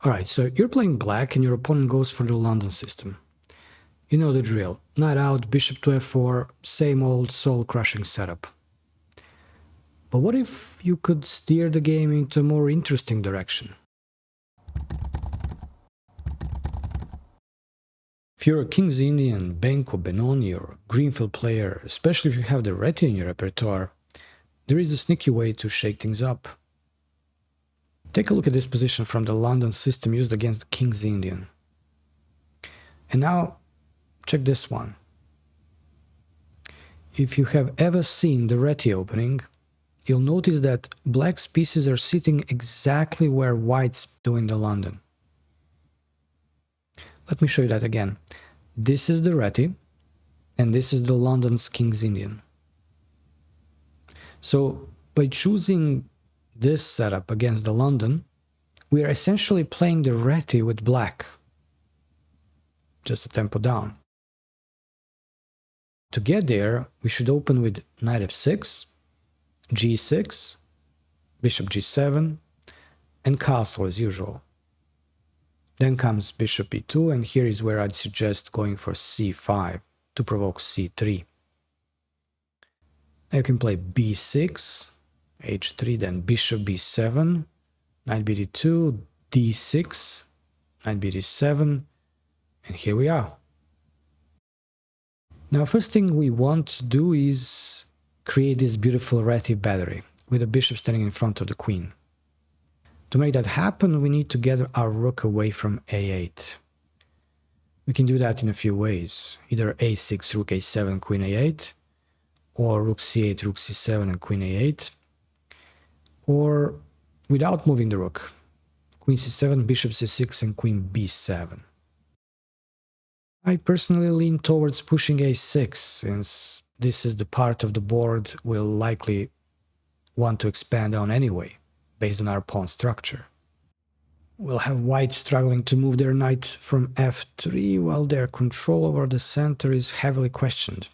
Alright, so you're playing black and your opponent goes for the London system. You know the drill. Knight out, bishop to f4, same old soul-crushing setup. But what if you could steer the game into a more interesting direction? If you're a King's Indian, Benko, Benoni or Greenfield player, especially if you have the Reti in your repertoire, there is a sneaky way to shake things up. Take a look at this position from the London system used against the King's Indian. And now, check this one. If you have ever seen the Reti opening, you'll notice that black's pieces are sitting exactly where white's doing the London. Let me show you that again. This is the Reti, and this is the London's King's Indian. So, by choosing this setup against the London, we are essentially playing the Reti with black. Just a tempo down. To get there, we should open with knight f6, g6, bishop g7, and castle as usual. Then comes bishop e2, and here is where I'd suggest going for c5 to provoke c3. Now you can play b6, h3, then bishop b7, knight bd2, d6, knight bd7, and here we are. Now first thing we want to do is create this beautiful Reti battery with the bishop standing in front of the queen. To make that happen, we need to get our rook away from a8. We can do that in a few ways, either a6, rook a7, queen a8, or rook c8, rook c7 and queen a8, or without moving the rook, queen c7, bishop c6 and queen b7. I personally lean towards pushing a6, since this is the part of the board we'll likely want to expand on anyway, based on our pawn structure. We'll have white struggling to move their knight from f3 while their control over the center is heavily questioned.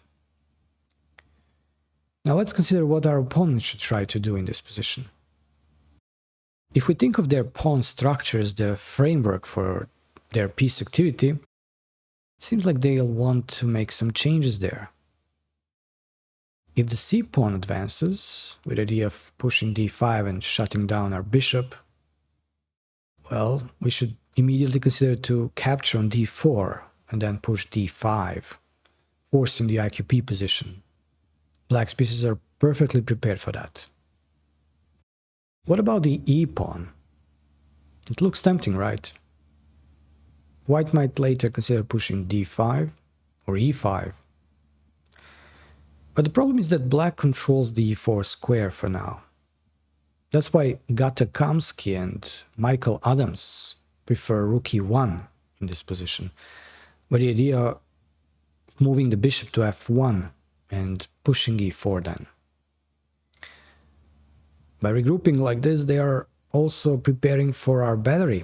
Now let's consider what our opponent should try to do in this position. If we think of their pawn structure as the framework for their piece activity, it seems like they'll want to make some changes there. If the c-pawn advances, with the idea of pushing d5 and shutting down our bishop, well, we should immediately consider to capture on d4 and then push d5, forcing the IQP position. Black's pieces are perfectly prepared for that. What about the e-pawn? It looks tempting, right? White might later consider pushing d5 or e5. But the problem is that black controls the e4 square for now. That's why Gata Kamsky and Michael Adams prefer rook e1 in this position, with the idea of moving the bishop to f1 and pushing e4 then. By regrouping like this, they are also preparing for our battery,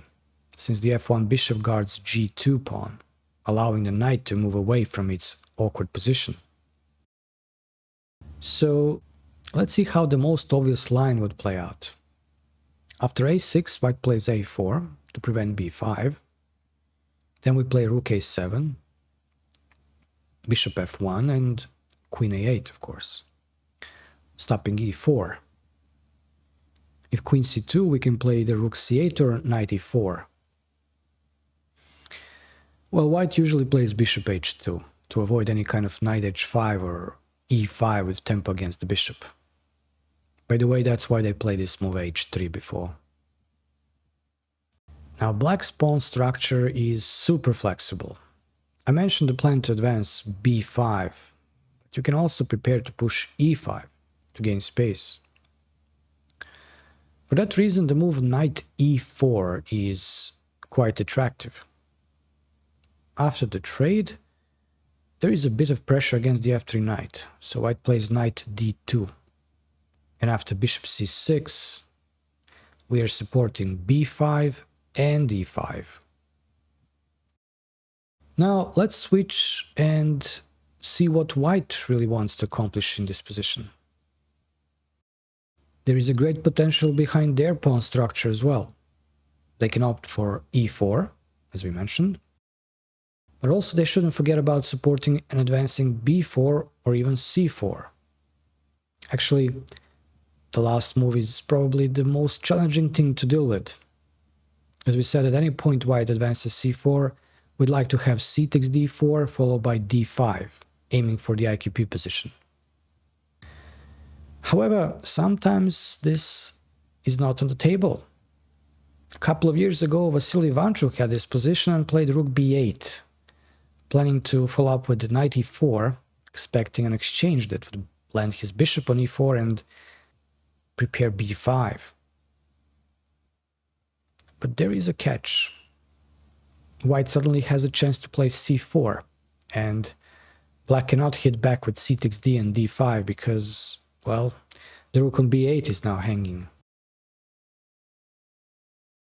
since the f1 bishop guards g2 pawn, allowing the knight to move away from its awkward position. So let's see how the most obvious line would play out. After a6, white plays a4 to prevent b5. Then we play rook a7, bishop f1 and queen a8, of course, stopping e4. If queen c2, we can play the rook c8 or knight e4. Well, white usually plays bishop h2 to avoid any kind of knight h5 or e5 with tempo against the bishop. By the way, that's why they played this move h3 before. Now, black's pawn structure is super flexible. I mentioned the plan to advance b5, but you can also prepare to push e5 to gain space. For that reason, the move knight e4 is quite attractive. After the trade, there is a bit of pressure against the f3 knight, so white plays knight d2. And after bishop c6, we are supporting b5 and e5. Now let's switch and see what white really wants to accomplish in this position. There is a great potential behind their pawn structure as well. They can opt for e4, as we mentioned, but also they shouldn't forget about supporting and advancing b4 or even c4. Actually, the last move is probably the most challenging thing to deal with. As we said, at any point white advances c4, we'd like to have c takes d4 followed by d5, aiming for the IQP position. However, sometimes this is not on the table. A couple of years ago, Vasily Ivanchuk had this position and played rook b8, planning to follow up with knight e4, expecting an exchange that would land his bishop on e4 and prepare b5. But there is a catch. White suddenly has a chance to play c4, and black cannot hit back with c takes d and d5 because, well, the rook on b8 is now hanging.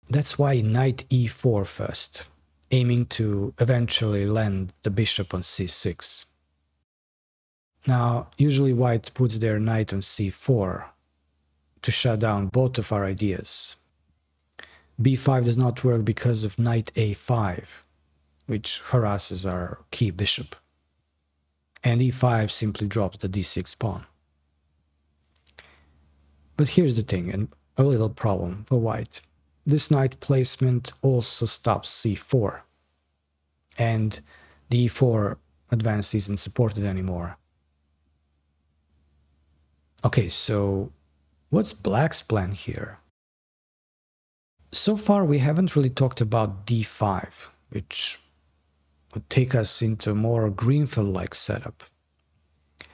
That's why knight e4 first, aiming to eventually land the bishop on c6. Now, usually white puts their knight on c4 to shut down both of our ideas. b5 does not work because of knight a5, which harasses our key bishop. And e5 simply drops the d6 pawn. But here's the thing, and a little problem for white. This knight placement also stops c4, and the e4 advance isn't supported anymore. Okay, so what's black's plan here? So far we haven't really talked about d5, which would take us into a more Greenfield-like setup.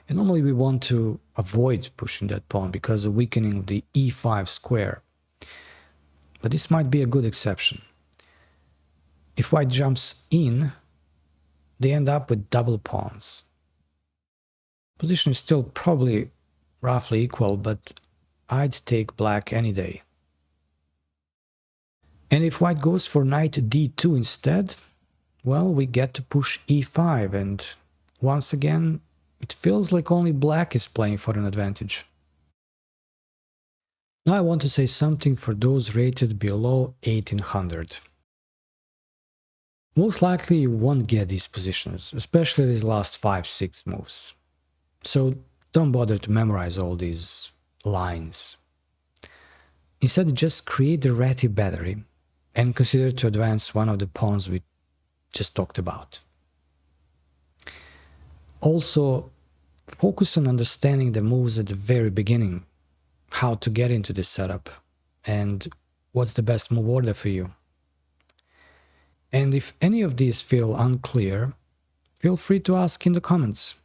And normally we want to avoid pushing that pawn because of weakening of the e5 square. But this might be a good exception. If white jumps in, they end up with double pawns. Position is still probably roughly equal, but I'd take black any day. And if white goes for knight d2 instead, well, we get to push e5, and once again, it feels like only black is playing for an advantage. Now I want to say something for those rated below 1800. Most likely you won't get these positions, especially these last 5-6 moves. So don't bother to memorize all these lines. Instead, just create the Ratty battery and consider to advance one of the pawns we just talked about. Also, focus on understanding the moves at the very beginning, how to get into this setup, and what's the best move order for you. And if any of these feel unclear, feel free to ask in the comments.